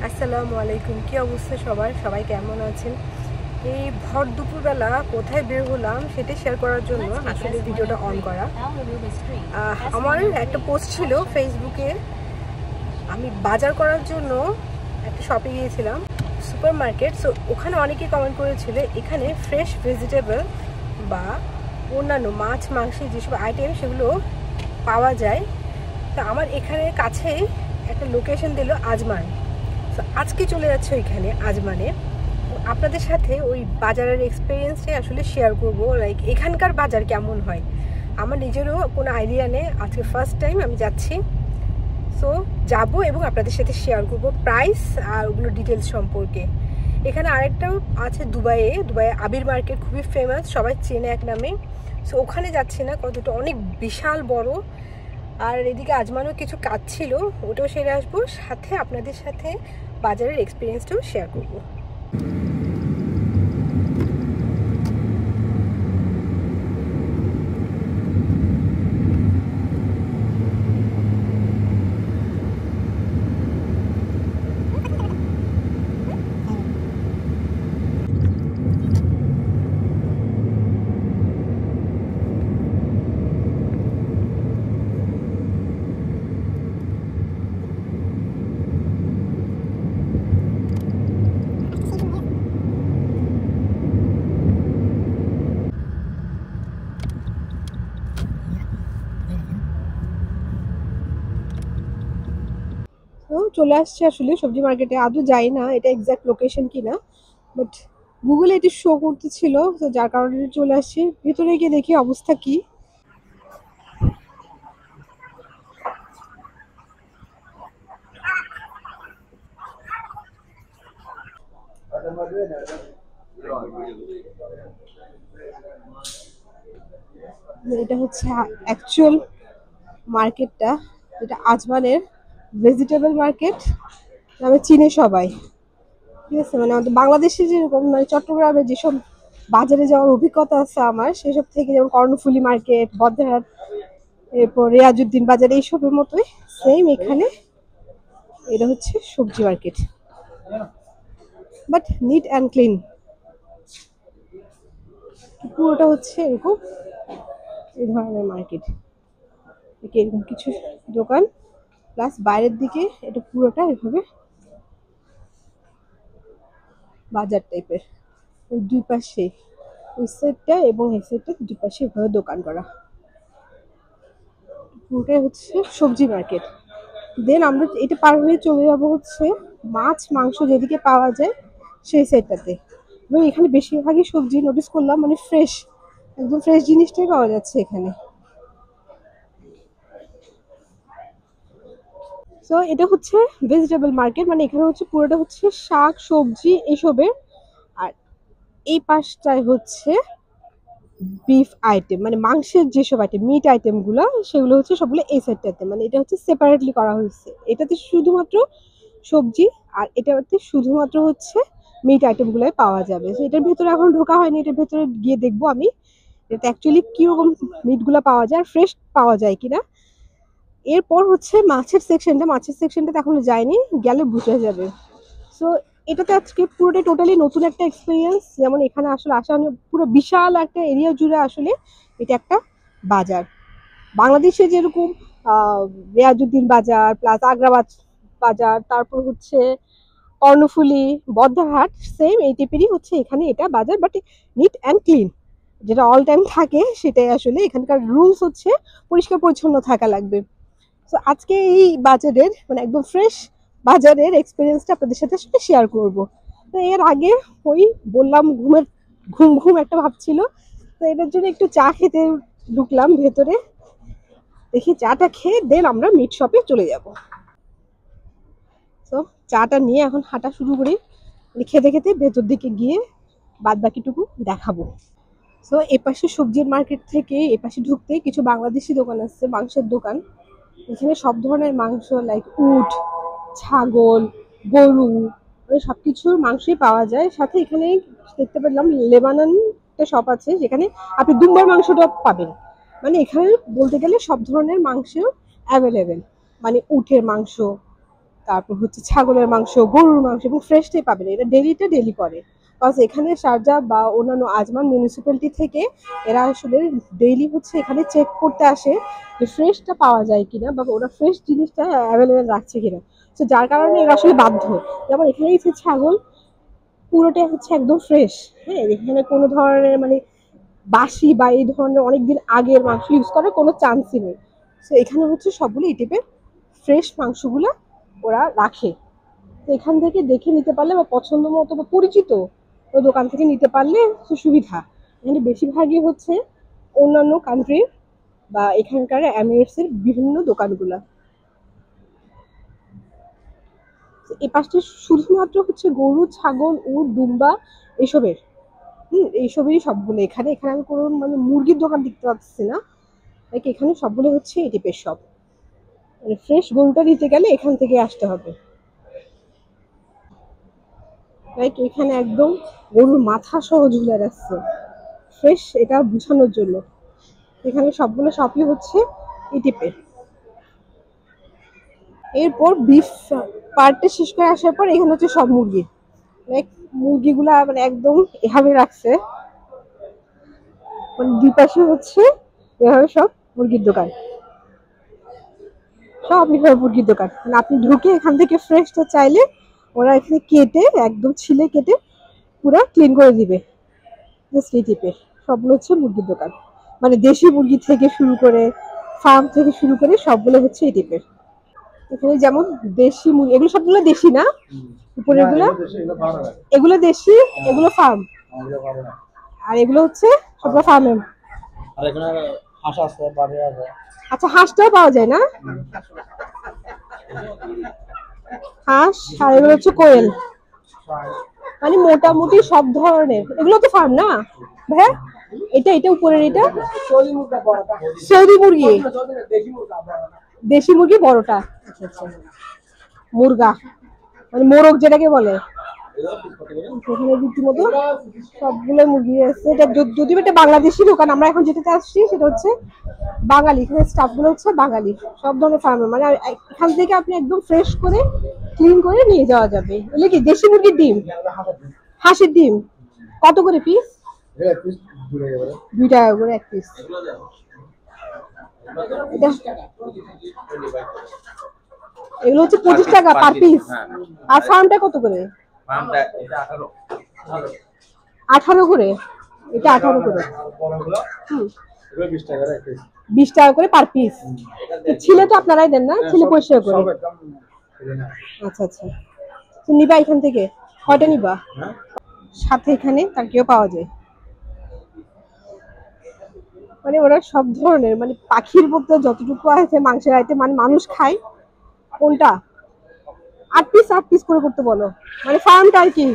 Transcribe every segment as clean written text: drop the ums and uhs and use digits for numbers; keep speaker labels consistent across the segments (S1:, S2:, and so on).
S1: আসসালামু আলাইকুম। কি অবস্থা সবাই কেমন আছেন? এই ভর দুপুরবেলা কোথায় বের হলাম সেটা শেয়ার করার জন্য আসলে ভিডিওটা অন করা। আমার একটা পোস্ট ছিল ফেসবুকে, আমি বাজার করার জন্য একটা শপে গিয়েছিলাম, সুপার মার্কেট। সো ওখানে অনেকেই কমেন্ট করেছিল এখানে ফ্রেশ ভেজিটেবল বা অন্যান্য মাছ মাংসের যেসব আইটেম সেগুলো পাওয়া যায়। তো আমার এখানে কাছেই একটা লোকেশন দিল আজমান। তো আজকে চলে যাচ্ছে ওইখানে আজমানে, আপনাদের সাথে ওই বাজারের এক্সপিরিয়েন্সটাই আসলে শেয়ার করব। লাইক এখানকার বাজার কেমন হয়, আমার নিজেরও কোনো আইডিয়া নেই, আজকে ফার্স্ট টাইম আমি যাচ্ছি। সো যাব এবং আপনাদের সাথে শেয়ার করব প্রাইস আর ওগুলো ডিটেলস সম্পর্কে। এখানে আরেকটাও আছে দুবাইয়ে আবির মার্কেট, খুবই ফেমাস, সবাই চেনে এক নামে। সো ওখানে যাচ্ছি না, কতটা অনেক বিশাল বড়। আর এদিকে আজমানও কিছু কাজ ছিল, ওটাও সেরে আসবো, সাথে আপনাদের সাথে বাজারের এক্সপিরিয়েন্সটাও শেয়ার করবো। তো চলে আসছে আসলে সবজি মার্কেটে, আদৌ যাই না এটা এক্সাক্ট লোকেশন কিনা, বাট গুগলে এটি শো করতেছিল, তো যার কারণে চলে আসছি। ভিতরে গিয়ে দেখি অবস্থা কি। এটা হচ্ছে অ্যাকচুয়াল মার্কেটটা, যেটা আজমানের ভেজিটেবল মার্কেট নামে চিনে সবাই। ঠিক আছে, মানে আমাদের বাংলাদেশে যেরকম, মানে চট্টগ্রামে যেসব বাজারে যাওয়ার অভিজ্ঞতা আছে আমার, সেসব থেকে, যেমন কর্ণফুলী মার্কেট, বদ্রাহাট, এরপর রিয়াজুদ্দিন বাজার, এইসবের মতোই সেম এখানে এটা হচ্ছে সবজি market, but neat and clean. পুরোটা হচ্ছে এরকম এই ধরনের মার্কেট, এরকম কিছু দোকান প্লাস বাইরের দিকে এটা পুরোটা এভাবে বাজার টাইপের। দুই পাশে, ওই সাইডটা এবং এই সাইডটা, দুই পাশে এভাবে দোকান করা, পুরোটাই হচ্ছে সবজি মার্কেট। দেন আমরা এটা পার হয়ে চলে যাবো হচ্ছে মাছ মাংস যেদিকে পাওয়া যায় সেই সাইডটাতে। এবং এখানে বেশিরভাগই সবজি নোটিস করলাম, মানে ফ্রেশ, একদম ফ্রেশ জিনিসটাই পাওয়া যাচ্ছে এখানে। তো এটা হচ্ছে ভেজিটেবল মার্কেট, মানে এখানে হচ্ছে পুরোটা হচ্ছে শাক সবজি এসবের। আর এই পাশটায় হচ্ছে বিফ আইটেম, মানে মাংসের যেসব আইটেম, মিট আইটেম গুলো, সেগুলো হচ্ছে সবগুলো এই সাইডটাতে, মানে এটা হচ্ছে সেপারেটলি করা হয়েছে। এটাতে শুধুমাত্র সবজি আর এটাতে শুধুমাত্র হচ্ছে মিট আইটেম গুলাই পাওয়া যাবে। তো এটার ভেতরে এখন ঢোকা হয়নি, এটার ভেতরে গিয়ে দেখবো আমি এটাতে অ্যাকচুয়ালি কিরকম মিট গুলা পাওয়া যায়, ফ্রেশ পাওয়া যায় কিনা। এরপর হচ্ছে মাছের সেকশনটাতে এখনো যায়নি, গেলে বুঝে যাবে। সো এটাতে আজকে পুরোটাই টোটালি নতুন একটা এক্সপিরিয়েন্স। যেমন এখানে আসলে আসা পুরো বিশাল একটা এরিয়া জুড়ে আসলে এটা একটা বাজার। বাংলাদেশে যেরকম রিয়াজুদ্দিন বাজার প্লাস আগ্রাবাদ বাজার, তারপর হচ্ছে কর্ণফুলী, বদ্রাহাট, সেম এই টাইপেরই হচ্ছে এখানে এটা বাজার, বাট নিট অ্যান্ড ক্লিন, যেটা অল টাইম থাকে সেটাই আসলে এখানকার রুলস হচ্ছে, পরিষ্কার পরিচ্ছন্ন থাকা লাগবে। তো আজকে এই বাজারের, মানে একদম ফ্রেশ বাজারের এক্সপিরিয়েন্সটা আপনাদের সাথে শেয়ার করব। তো এর আগে ওই বললাম ঘুম ঘুম একটা ভাবছিল, তো এটার জন্য একটু চা খেতে ঢুকলাম ভেতরে, দেখি চাটা খেয়ে দেন আমরা মিট শপে চলে যাব। তো চাটা নিয়ে এখন হাঁটা শুরু করি, মানে খেতে খেতে ভেতর দিকে গিয়ে বাদ বাকিটুকু দেখাবো। তো এপাশে সবজির মার্কেট থেকে এপাশে ঢুকতে কিছু বাংলাদেশি দোকান আছে, মাংসের দোকান। এখানে সব ধরনের মাংস, লাইক উট, ছাগল, গরু, মানে সবকিছুর মাংসই পাওয়া যায়। সাথে এখানে দেখতে পেলাম লেবানন একটা শপ আছে, যেখানে আপনি দুম্বার মাংসটা পাবেন। মানে এখানে বলতে গেলে সব ধরনের মাংস অ্যাভেলেবেল, মানে উটের মাংস, তারপর হচ্ছে ছাগলের মাংস, গরুর মাংস, এবং ফ্রেশটাই পাবেন। এটা ডেলি করে, কজ এখানে শারজা বা অন্যান্য আজমান মিউনিসিপ্যালিটি থেকে এরা আসলে ডেইলি হচ্ছে এখানে চেক করতে আসে যে ফ্রেশটা পাওয়া যায় কিনা, বা ওরা ফ্রেশ জিনিসটা অ্যাভেলেবেল রাখছে কিনা। তো যার কারণে এরা আসলে বাধ্য। যেমন এখানে হচ্ছে ছাগল পুরোটাই হচ্ছে একদম ফ্রেশ। হ্যাঁ, এখানে কোনো ধরনের মানে বাসি বা এই ধরনের অনেকদিন আগের মাংস ইউজ করার কোনো চান্সই নেই। তো এখানে হচ্ছে সবগুলো এই টাইপের ফ্রেশ মাংসগুলো ওরা রাখে। তো এখান থেকে দেখে নিতে পারলে বা পছন্দ মতো বা পরিচিত ওই দোকান থেকে নিতে পারলে সুবিধা। এখানে বেশিরভাগই হচ্ছে অন্যান্য কান্ট্রির বা এখানকার এমিরেটসের বিভিন্ন দোকানগুলা। এই পাশটা শুধুমাত্র হচ্ছে গরু, ছাগল, উট, দুম্বা এসবের। এইসবেরই সবগুলো এখানে। এখানে আমি কোনো মানে মুরগির দোকান দেখতে পাচ্ছি না। লাইক এখানে সবগুলো হচ্ছে এই টাইপের সব। মানে ফ্রেশ গরুটা নিতে গেলে এখান থেকে আসতে হবে। লাইক এখানে একদম গরুর মাথা সহ ঝুলে রাখছে ফ্রেশ, এটা বোঝানোর জন্য। এখানে সবগুলো শপই হচ্ছে এই টাইপের। এরপর বিফ পার্টটা শেষ করে আসার পর এখানে হচ্ছে সব মুরগি। লাইক মুরগিগুলা মানে একদম এভাবে রাখছে, মানে দুই পাশে হচ্ছে এভাবে সব মুরগির দোকান। সব এভাবে মুরগির দোকান, মানে আপনি ঢুকে এখান থেকে ফ্রেশটা চাইলে ওরা এখানে কেটে একদম ছিলে কেটে পুরো ক্লিন করে দিবে। জাস্ট এই টাইপের সবগুলো হচ্ছে মুরগির দোকান। মানে দেশি মুরগি থেকে শুরু করে, ফার্ম থেকে শুরু করে সবগুলো হচ্ছে এই টাইপের। এখানে যেমন দেশি মুরগি, এগুলো সবগুলো দেশি না? উপরে এগুলো এগুলো দেশি, এগুলো ফার্ম, আর এগুলো হচ্ছে সবগুলো ফার্মের। আচ্ছা, হাঁসটাও পাওয়া যায় না? হাঁস, আর এগুলো হচ্ছে কোয়েল। মানে মোটামুটি সব ধরনের। এগুলো তো ফার্ম না ভাইয়া? এটা উপরের এটা সৌদি মুরগি, দেশি মুরগি বড়টা। আচ্ছা আচ্ছা, মুরগা মানে মোরগ যেটাকে বলে। সেখানে রীতিমতো সবগুলো মুরগি আছে। এটা যদিও এটা বাংলাদেশি দোকান, আমরা এখন যেটাতে আসছি সেটা হচ্ছে বাঙালি। এখানে স্টাফ গুলো হচ্ছে বাঙালি, সব ধরনের ফার্মার। মানে এখান থেকে আপনি একদম ফ্রেশ করে ক্লিন করে নিয়ে যাওয়া যাবে। এগুলো কি দেশি মুরগির ডিম? হাঁসের ডিম কত করে পিস? 2 টাকা করে এক পিস। এগুলো হচ্ছে 25 টাকা পার পিস। আর ফার্মটা কত করে? 18 করে। এটা 18 করে। 20 টাকা করে পার পিস। ছিলে তো আপনারাই দেন না? ছিলে 25 করে। আচ্ছা আচ্ছা, নিবা এখান থেকে কয়টা নিবা? সাথে এখানে তাকিয়েও পাওয়া যায়। মানে ওরা সব ধরনের মানে পাখির মধ্যে যতটুকু আছে মাংসের আইটেম মানে মানুষ খায় কোনটা 8 পিস করে করতে বলো। মানে ফার্মটা আর কি,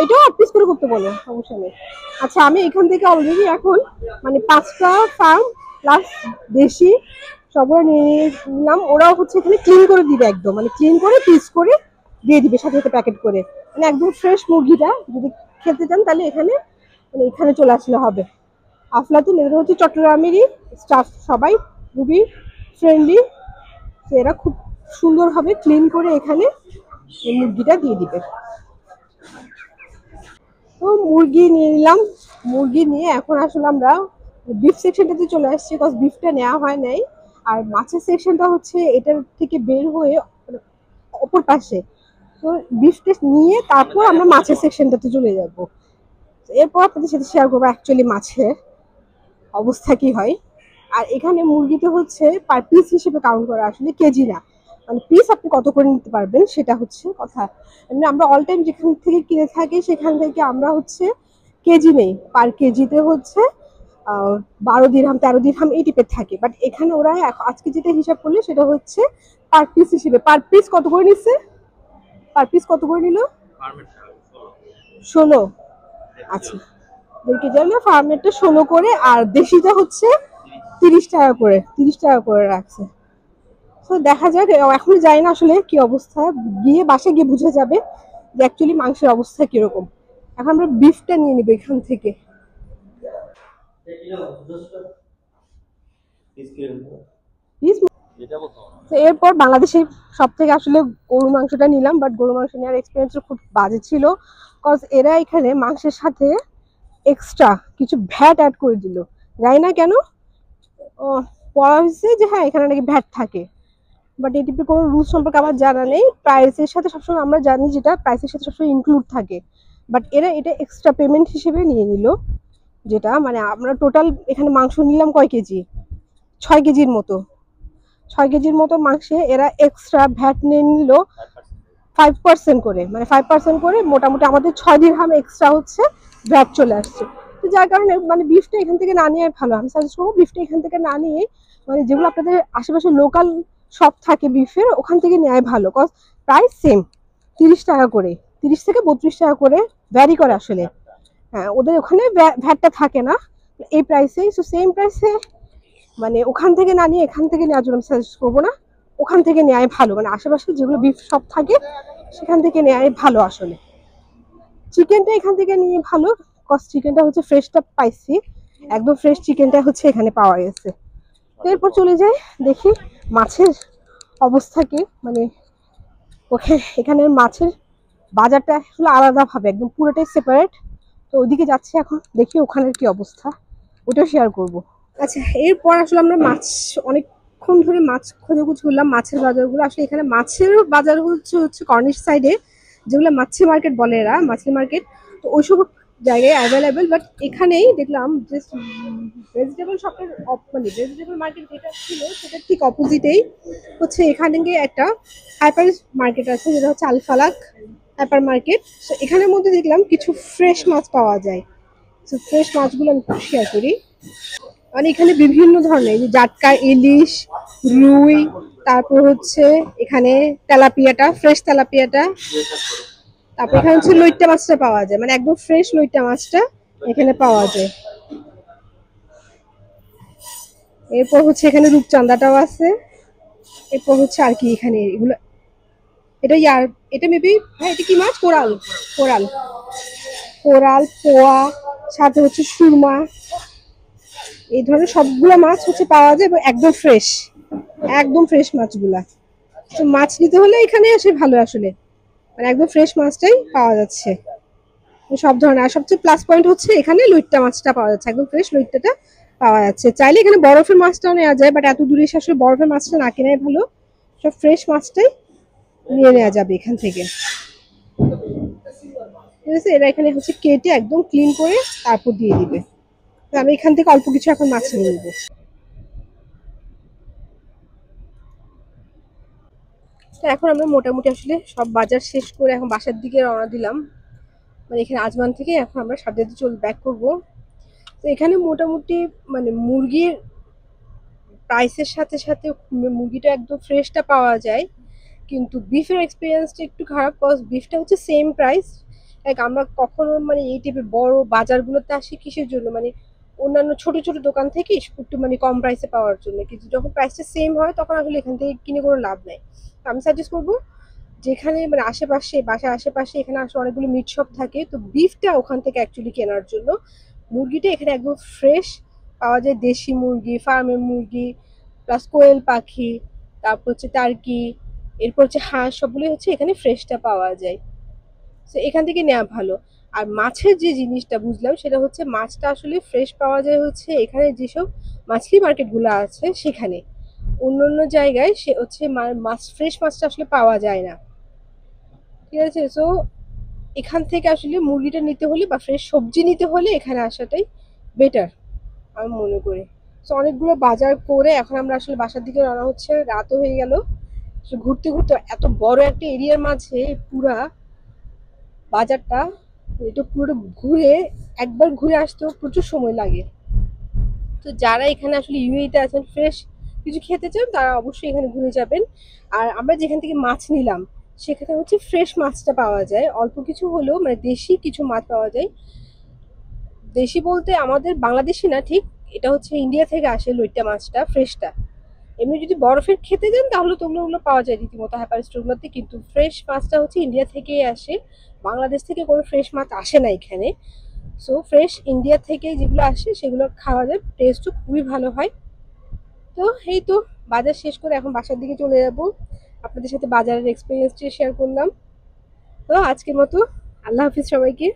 S1: এটাও 8 পিস করে করতে বলো, সমস্যা নেই। আচ্ছা, আমি এখান থেকে অলরেডি এখন মানে 5টা ফার্ম প্লাস দেশি সবগুলো নিয়ে নিলাম। ওরাও হচ্ছে এখানে ক্লিন করে দিবে, একদম মানে ক্লিন করে পিস করে দিয়ে দিবে সাথে সাথে প্যাকেট করে। মানে একদম ফ্রেশ মুরগিটা যদি খেতে চান তাহলে এখানে মানে এখানে চলে আসলে হবে। আফলাতুন এদের হচ্ছে চট্টগ্রামেরই স্টাফ, সবাই খুবই ফ্রেন্ডলি। এরা খুব সুন্দরভাবে ক্লিন করে এখানে এই মুরগিটা দিয়ে দিবে। তো মুরগি নিয়ে নিলাম। মুরগি নিয়ে এখন আসলে আমরা বিফ সেকশনটাতে চলে আসছি, বিকজ বিফটা নেওয়া হয় নাই। আর মাছের সেকশনটা হচ্ছে এটার থেকে বের হয়ে অপর পাশে। তো বিফটা নিয়ে তারপর আমরা মাছের সেকশনটাতে চলে যাব। এরপর আপনাদের সাথে শেয়ার করবো অ্যাকচুয়ালি মাছের অবস্থা কি হয়। আর এখানে মুরগিতে হচ্ছে পার পিস হিসেবে কাউন্ট করা, আসলে কেজি না। মানে পিস আপনি কত করে নিতে পারবেন সেটা হচ্ছে কথা। এমনি আমরা অল টাইম যেখান থেকে কিনে থাকি সেখান থেকে আমরা হচ্ছে কেজি নেই, পার কেজিতে হচ্ছে 12 দিরহাম 13 দিরহাম এই টাইপের থাকে। বাট এখানে ওরা আজকে যেটা হিসাব করলে সেটা হচ্ছে পার পিস হিসেবে। পার পিস কত করে নিচ্ছে? পার পিস কত করে নিল? 16। আচ্ছা, 1.5 কেজি না, ফার্মেরটা 16 করে, আর দেশিটা হচ্ছে 30 টাকা করে। 30 টাকা করে রাখছে। তো দেখা যাক, এখন জানি না আসলে কি অবস্থা, গিয়ে বাসে গিয়ে বুঝে যাবে যে অ্যাকচুয়ালি মাংসের অবস্থা কিরকম। এখন আমরা বিফটা নিয়ে নিবো এখান থেকে। পিস তো এরপর বাংলাদেশে সব থেকে আসলে গরু মাংসটা নিলাম, বাট গরু মাংস নেওয়ার এক্সপিরিয়েন্স খুব বাজে ছিল, কজ এরা এখানে মাংসের সাথে এক্সট্রা কিছু ভ্যাট অ্যাড করে দিল, জানি না কেন। ও, বলা হয়েছে যে হ্যাঁ এখানে নাকি ভ্যাট থাকে, বাট এটিপি কোনো রুলস সম্পর্কে আমার জানা নেই। প্রাইসের সাথে সবসময় আমরা জানি যেটা প্রাইসের সাথে সবসময় ইনক্লুড থাকে, বাট এরা এটা এক্সট্রা পেমেন্ট হিসেবে নিয়ে নিল। যেটা মানে আমরা টোটাল এখানে মাংস নিলাম কয় কেজি, 6 কেজির মতো। 6 কেজির মতো মাংসে এরা এক্সট্রা ভ্যাট নিয়ে নিল 5% করে, মানে 5% করে মোটামুটি আমাদের 6 দিরহাম এক্সট্রা হচ্ছে ভ্যাট চলে আসছে। তো যার কারণে মানে বিফটা এখান থেকে না নিয়ে ভালো, আমি সাজেস্ট করবো বিফটা এখান থেকে না নিয়ে মানে যেগুলো আপনাদের আশেপাশে লোকাল শপ থাকে বিফের ওখান থেকে নেওয়াই ভালো, কজ প্রাইস সেম, 30 টাকা করে, 30 থেকে 32 টাকা করে ভ্যারি করে আসলে। হ্যাঁ, ওদের ওখানে ভ্যাটটা থাকে না এই প্রাইসে, সো সেম প্রাইসে মানে ওখান থেকে না নিয়ে এখান থেকে নেওয়ার জন্য আমি সাজেস্ট করবো না, ওখান থেকে নেওয়াই ভালো, মানে আশেপাশে যেগুলো বিফ শপ থাকে সেখান থেকে নেওয়াই ভালো আসলে। চিকেনটা এখান থেকে নিয়ে ভালো, কজ চিকেনটা হচ্ছে ফ্রেশটা পাইছি, একদম ফ্রেশ চিকেনটা হচ্ছে এখানে পাওয়া গেছে। এরপর চলে যাই দেখি মাছের অবস্থা কি, মানে এখানের মাছের বাজারটা আসলে আলাদাভাবে একদম পুরোটাই সেপারেট। তো ওইদিকে যাচ্ছি এখন, দেখি ওখানের কি অবস্থা, ওটাও শেয়ার করব। আচ্ছা, এরপর আসলে আমরা মাছ অনেকক্ষণ ধরে মাছ খোঁজাখুঁজি করলাম, মাছের বাজারগুলো আসলে এখানে মাছের বাজার হচ্ছে কর্নিশ সাইডে, যেগুলো মাছি মার্কেট বলে এরা, মাছলি মার্কেট। তো ওইসব জায়গায় অ্যাভেলেবেল, বাট এখানেই দেখলাম যে ভেজিটেবল শপের মানে ভেজিটেবল মার্কেট যেটা ছিল সেটার ঠিক অপোজিটেই হচ্ছে এখানে গিয়ে একটা হাইপার মার্কেট আছে, যেটা হচ্ছে আলফালাক হাইপার মার্কেট। তো এখানের মধ্যে দেখলাম কিছু ফ্রেশ মাছ পাওয়া যায়, তো ফ্রেশ মাছগুলো আমি শেয়ার করি। মানে এখানে বিভিন্ন ধরনের জাটকা, ইলিশ, রুই, তারপর হচ্ছে এখানে তেলাপিয়াটা, ফ্রেশ তেলাপিয়াটা, তারপর এখানে হচ্ছে লইট্টা মাছটা পাওয়া যায়, মানে একদম ফ্রেশ লইট্টা মাছটা এখানে পাওয়া যায়। এরপর হচ্ছে এখানে রূপচাঁদাটাও আছে। এরপর হচ্ছে আর কি এখানে এগুলো, এটা এটা মেবি, হ্যাঁ এটা কি মাছ, কোরাল, কোরাল, কোরাল, পোয়া, সাথে হচ্ছে সুরমা, এই ধরনের সবগুলো মাছ হচ্ছে পাওয়া যায় এবং একদম ফ্রেশ, একদম ফ্রেশ মাছগুলা। তো মাছ নিতে হলে এখানে আসে ভালো আসলে, মানে একদম ফ্রেশ মাছটাই পাওয়া যাচ্ছে সব ধরনের। আর সবচেয়ে প্লাস পয়েন্ট হচ্ছে এখানে লইট্টা মাছটা পাওয়া যাচ্ছে, একদম ফ্রেশ লইট্টাটা পাওয়া যাচ্ছে। চাইলে এখানে বরফের মাছটাও নেওয়া যায়, বাট এত দূরে এসে আসলে বরফের মাছটা না কেনাই ভালো, সব ফ্রেশ মাছটাই নিয়ে নেওয়া যাবে এখান থেকে। ঠিক আছে, এরা এখানে হচ্ছে কেটে একদম ক্লিন করে তারপর দিয়ে দিবে। আমি এখান থেকে অল্প কিছু এখন মাছ নিয়ে নিবো। তো এখন আমরা মোটামুটি আসলে সব বাজার শেষ করে এখন বাসার দিকে রওনা দিলাম, মানে এখানে আজমান থেকে এখন আমরা সাবজেক্টে চলে ব্যাক করবো। তো এখানে মোটামুটি মানে মুরগির প্রাইসের সাথে সাথে মুরগিটা একদম ফ্রেশটা পাওয়া যায়, কিন্তু বিফের এক্সপিরিয়েন্সটা একটু খারাপ, কজ বিফটা হচ্ছে সেম প্রাইস। লাইক আমরা কখনো মানে এই টাইপের বড় বাজারগুলোতে আসি কিসের জন্য, মানে অন্যান্য ছোট ছোট দোকান থেকে একটু মানে কম প্রাইসে পাওয়ার জন্য, কিন্তু যখন প্রাইসটা সেম হয় তখন আসলে এখান থেকে কিনে কোনো লাভ নাই। তো আমি সাজেস্ট করবো যেখানে মানে আশেপাশে বাসার আশেপাশে এখানে আসলে অনেকগুলো মিট শপ থাকে, তো বিফটা ওখান থেকে অ্যাকচুয়ালি কেনার জন্য। মুরগিটা এখানে একদম ফ্রেশ পাওয়া যায়, দেশি মুরগি, ফার্মের মুরগি, প্লাস কোয়েল পাখি, তারপর হচ্ছে টার্কি, এরপর হচ্ছে হাঁস, সবগুলোই হচ্ছে এখানে ফ্রেশটা পাওয়া যায়। তো এখান থেকে নেওয়া ভালো। আর মাছের যে জিনিসটা বুঝলাম সেটা হচ্ছে মাছটা আসলে ফ্রেশ পাওয়া যায় হচ্ছে এখানে যেসব মাছলি মার্কেটগুলো আছে সেখানে, অন্য অন্য জায়গায় সে হচ্ছে মাছ ফ্রেশ মাছটা আসলে পাওয়া যায় না। ঠিক আছে, সো এখান থেকে আসলে মুরগিটা নিতে হলে বা ফ্রেশ সবজি নিতে হলে এখানে আসাটাই বেটার আমি মনে করি। তো অনেকগুলো বাজার করে এখন আমরা আসলে বাসার দিকে রওনা হচ্ছে, রাতও হয়ে গেল। ঘুরতে ঘুরতে এত বড় একটা এরিয়ার মাঝে পুরা বাজারটা, এটা পুরো ঘুরে একবার ঘুরে আসতেও প্রচুর সময় লাগে। তো যারা এখানে আসলে ইউএইতে আছেন ফ্রেশ কিছু খেতে চান তারা অবশ্যই এখানে ঘুরে যাবেন। আর আমরা যেখান থেকে মাছ নিলাম সেখানে হচ্ছে ফ্রেশ মাছটা পাওয়া যায়, অল্প কিছু হলেও মানে দেশি কিছু মাছ পাওয়া যায়। দেশি বলতে আমাদের বাংলাদেশি না ঠিক, এটা হচ্ছে ইন্ডিয়া থেকে আসে লইট্টা মাছটা ফ্রেশটা। এমনি যদি বরফের খেতে যান তাহলে তো ওগুলো পাওয়া যায় রীতিমতো হাইপার স্টোরগুলোতে, কিন্তু ফ্রেশ মাছটা হচ্ছে ইন্ডিয়া থেকেই আসে, বাংলাদেশ থেকে কোনো ফ্রেশ মাছ আসে না এখানে। সো ফ্রেশ ইন্ডিয়া থেকে যেগুলো আসে সেগুলো খাওয়া যায়, টেস্টও খুবই ভালো হয়। তো এই তো বাজার শেষ করে এখন বাসার দিকে চলে যাব। আপনাদের সাথে বাজারের এক্সপিরিয়েন্সটি শেয়ার করলাম। তো আজকের মতো আল্লাহ হাফিজ সবাইকে।